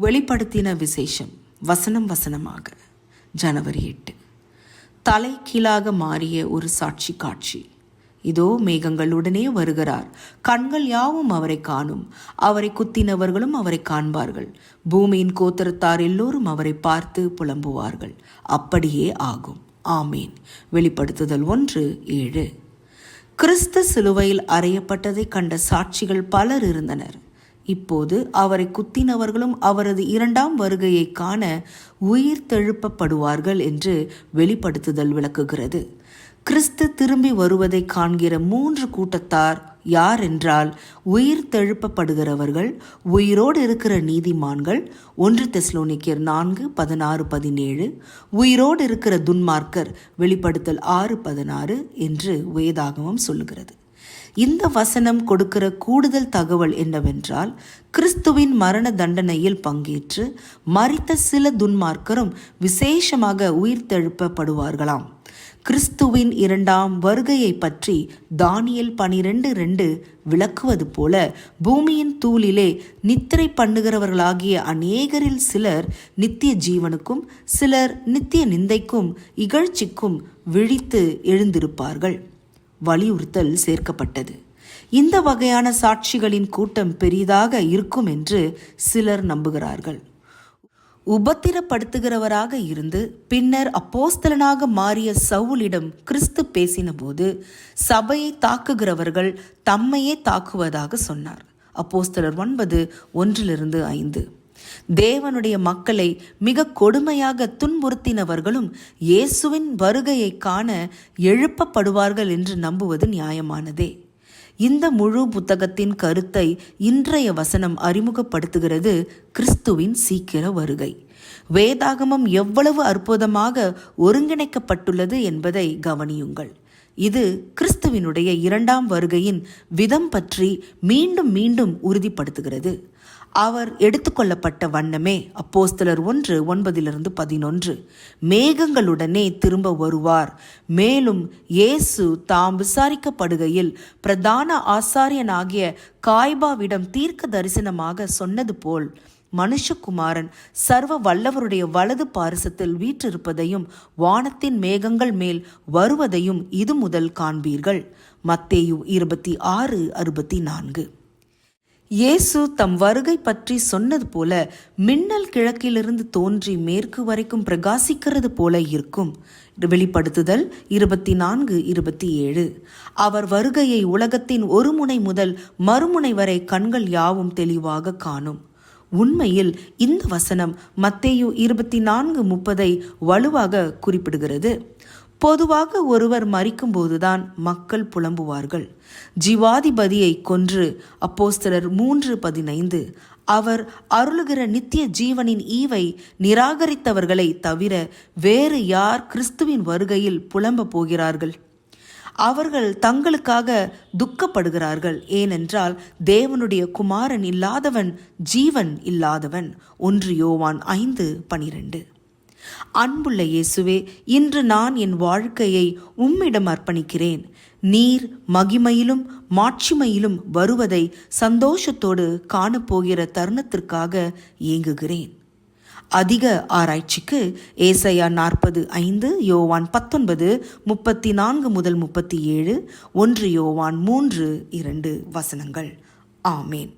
வெளிப்படுத்தின விசேஷம் வசனம் வசனமாக. ஜனவரி 8. தலை கீழாக மாறிய ஒரு சாட்சி காட்சி. இதோ மேகங்களுடனே வருகிறார், கண்கள் யாவும் அவரை காணும், அவரை குத்தினவர்களும் அவரை காண்பார்கள், பூமியின் கோத்திரத்தார் எல்லோரும் அவரை பார்த்து புலம்புவார்கள். அப்படியே ஆகும். ஆமேன். வெளிப்படுத்துதல் 1:7. கிறிஸ்து சிலுவையில் அறையப்பட்டதை கண்ட சாட்சிகள் பலர் இருந்தனர். இப்போது அவரை குத்தினவர்களும் அவரது 2ஆம் வருகையை காண உயிர் தெழுப்பப்படுவார்கள் என்று வெளிப்படுத்துதல் விளக்குகிறது. கிறிஸ்து திரும்பி வருவதை காண்கிற 3 கூட்டத்தார் யார் என்றால், உயிர் தெழுப்பப்படுகிறவர்கள், உயிரோடு இருக்கிற நீதிமான்கள் 1 தெசலோனிக்கேயர் 4:16-17, உயிரோடு இருக்கிற துன்மார்க்கர் வெளிப்படுத்தல் 6:16 என்று வேதாகமம் சொல்லுகிறது. இந்த வசனம் கொடுக்கிற கூடுதல் தகவல் என்னவென்றால், கிறிஸ்துவின் மரண தண்டனையில் பங்கேற்று மரித்த சில துன்மார்க்கரும் விசேஷமாக உயிர்த்தெழுப்பப்படுவார்களாம். கிறிஸ்துவின் 2ஆம் வருகையை பற்றி தானியேல் 12:2 விளக்குவது போல, பூமியின் தூளிலே நித்திரை பண்ணுகிறவர்களாகிய அநேகரில் சிலர் நித்திய ஜீவனுக்கும் சிலர் நித்திய நிந்தைக்கும் இகழ்ச்சிக்கும் விழித்து எழுந்திருப்பார்கள். வலியுறுத்தல் சேர்க்கப்பட்டது. இந்த வகையான சாட்சிகளின் கூட்டம் பெரிதாக இருக்கும் என்று சிலர் நம்புகிறார்கள். உபத்திரப்படுத்துகிறவராக இருந்து பின்னர் அப்போஸ்தலனாக மாறிய சவுலிடம் கிறிஸ்து பேசின போது, சபையை தாக்குகிறவர்கள் தம்மையே தாக்குவதாக சொன்னார். அப்போஸ்தலர் 9:1-5. தேவனுடைய மக்களை மிக கொடுமையாக துன்புறுத்தினவர்களும் இயேசுவின் வருகையை காண எழுப்பப்படுவார்கள் என்று நம்புவது நியாயமானதே. இந்த முழு புத்தகத்தின் கருத்தை இன்றைய வசனம் அறிமுகப்படுத்துகிறது. கிறிஸ்துவின் சீக்கிர வருகை. வேதாகமம் எவ்வளவு அற்புதமாக ஒருங்கிணைக்கப்பட்டுள்ளது என்பதை கவனியுங்கள். இது கிறிஸ்துவினுடைய 2ஆம் வருகையின் விதம் பற்றி மீண்டும் மீண்டும் உறுதிப்படுத்துகிறது. அவர் எடுத்துக்கொள்ளப்பட்ட வண்ணமே அப்போஸ்தலர் 1:9-11. மேகங்களுடனே திரும்ப வருவார். மேலும் இயேசு தாம் விசாரிக்கப்படுகையில் பிரதான ஆசாரியனாகிய காய்பாவிடம் தீர்க்க தரிசனமாக சொன்னது போல், மனுஷகுமாரன் சர்வ வல்லவருடைய வலது பாரிசத்தில் வீற்றிருப்பதையும் வானத்தின் மேகங்கள் மேல் வருவதையும் இது முதல் காண்பீர்கள். மத்தேயு 26:64. இயேசு தம் வருகை பற்றி சொன்னது போல, மின்னல் கிழக்கிலிருந்து தோன்றி மேற்கு வரைக்கும் பிரகாசிக்கிறது போல இருக்கும். வெளிப்படுத்துதல் 24:27. அவர் வருகையை உலகத்தின் ஒரு முனை முதல் மறுமுனை வரை கண்கள் யாவும் தெளிவாக காணும். உண்மையில் இந்த வசனம் மத்தேயு 24:30 வலுவாக குறிப்பிடுகிறது. பொதுவாக ஒருவர் மரிக்கும்போதுதான் மக்கள் புலம்புவார்கள். ஜீவாதிபதியை கொன்று அப்போஸ்தலர் 3:15 அவர் அருளுகிற நித்திய ஜீவனின் ஈவை நிராகரித்தவர்களை தவிர வேறு யார் கிறிஸ்துவின் வருகையில் புலம்ப போகிறார்கள்? அவர்கள் தங்களுக்காக துக்கப்படுகிறார்கள். ஏனென்றால் தேவனுடைய குமாரன் இல்லாதவன் ஜீவன் இல்லாதவன். 1 யோவான் 5:12. அன்புள்ள இயேசுவே, இன்று நான் என் வாழ்க்கையை உம்மிடம் அர்ப்பணிக்கிறேன். நீர் மகிமையிலும் மாட்சிமையிலும் வருவதை சந்தோஷத்தோடு காணப்போகிற தருணத்திற்காக ஏங்குகிறேன். அதிக ஆராய்ச்சிக்கு ஏசாயா 40:5, யோவான் 19:34-37, 1 யோவான் 3:2 வசனங்கள். ஆமேன்.